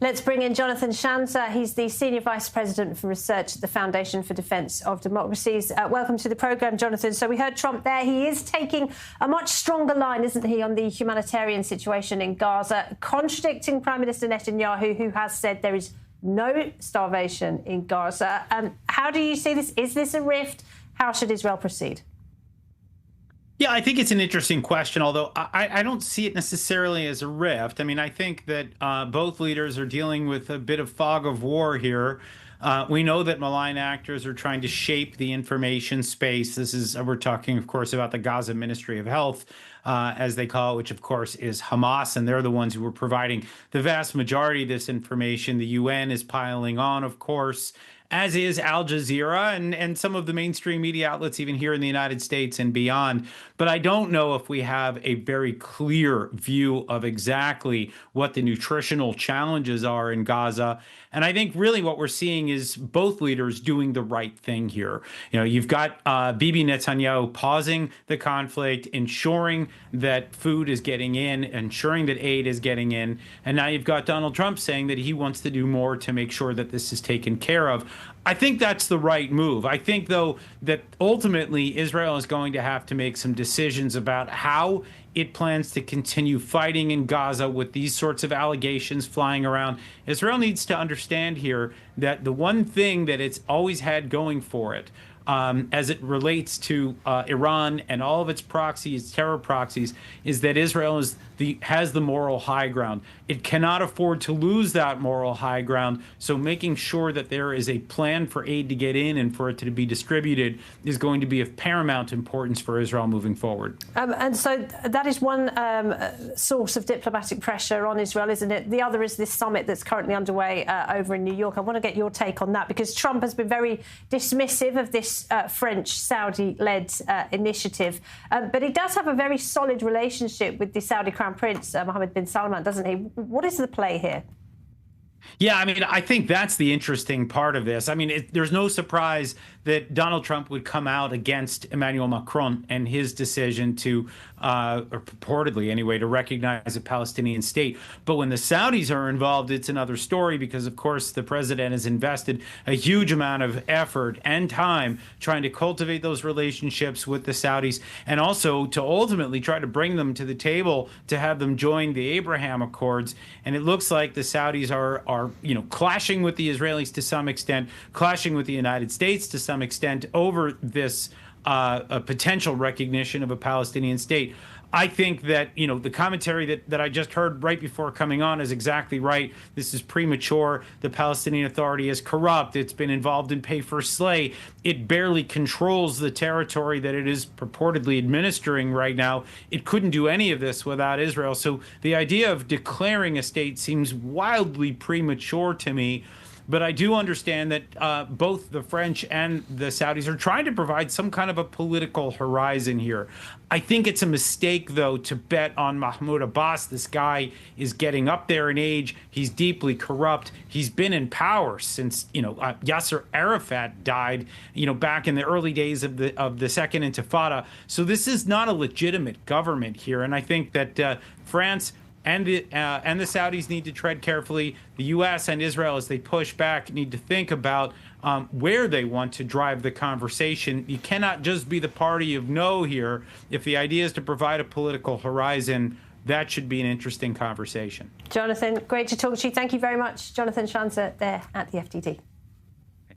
Let's bring in Jonathan Schanzer. He's the Senior Vice President for Research at the Foundation for Defence of Democracies. Welcome to the programme, Jonathan. So we heard Trump there. He is taking a much stronger line, isn't he, on the humanitarian situation in Gaza, contradicting Prime Minister Netanyahu, who has said there is no starvation in Gaza. How do you see this? Is this a rift? How should Israel proceed? Yeah, I think it's an interesting question, although I don't see it necessarily as a rift. I mean, I think that both leaders are dealing with a bit of fog of war here. We know that malign actors are trying to shape the information space. We're talking, of course, about the Gaza Ministry of Health, as they call it, which, of course, is Hamas, and they're the ones who are providing the vast majority of this information. The UN is piling on, of course, as is Al Jazeera and some of the mainstream media outlets, even here in the United States and beyond. But I don't know if we have a very clear view of exactly what the nutritional challenges are in Gaza. And I think really what we're seeing is both leaders doing the right thing here. You know, you've got Bibi Netanyahu pausing the conflict, ensuring that food is getting in, ensuring that aid is getting in. And now you've got Donald Trump saying that he wants to do more to make sure that this is taken care of. I think that's the right move. I think, though, that ultimately Israel is going to have to make some decisions about how it plans to continue fighting in Gaza with these sorts of allegations flying around. Israel needs to understand here that the one thing that it's always had going for it, as it relates to Iran and all of its proxies, terror proxies, is that Israel has the moral high ground. It cannot afford to lose that moral high ground. So making sure that there is a plan for aid to get in and for it to be distributed is going to be of paramount importance for Israel moving forward. And so that is one source of diplomatic pressure on Israel, isn't it? The other is this summit that's currently underway over in New York. I want to get your take on that, because Trump has been very dismissive of this French Saudi-led initiative. But he does have a very solid relationship with the Saudi Crown Prince, Mohammed bin Salman, doesn't he? What is the play here? Yeah, I mean, I think that's the interesting part of this. I mean, there's no surprise that Donald Trump would come out against Emmanuel Macron and his decision to, or purportedly anyway, to recognize a Palestinian state. But when the Saudis are involved, it's another story, because, of course, the president has invested a huge amount of effort and time trying to cultivate those relationships with the Saudis, and also to ultimately try to bring them to the table to have them join the Abraham Accords. And it looks like the Saudis are clashing with the Israelis to some extent, clashing with the United States to some extent over this a potential recognition of a Palestinian state. I think that, the commentary that I just heard right before coming on is exactly right. This is premature. The Palestinian Authority is corrupt. It's been involved in pay for slay. It barely controls the territory that it is purportedly administering right now. It couldn't do any of this without Israel. So the idea of declaring a state seems wildly premature to me. But I do understand that both the French and the Saudis are trying to provide some kind of a political horizon here. I think it's a mistake, though, to bet on Mahmoud Abbas. This guy is getting up there in age. He's deeply corrupt. He's been in power since, Yasser Arafat died, back in the early days of the Second Intifada. So this is not a legitimate government here. And I think that France and the Saudis need to tread carefully. The U.S. and Israel, as they push back, need to think about where they want to drive the conversation. You cannot just be the party of no here. If the idea is to provide a political horizon, that should be an interesting conversation. Jonathan, great to talk to you. Thank you very much. Jonathan Schanzer there at the FTD.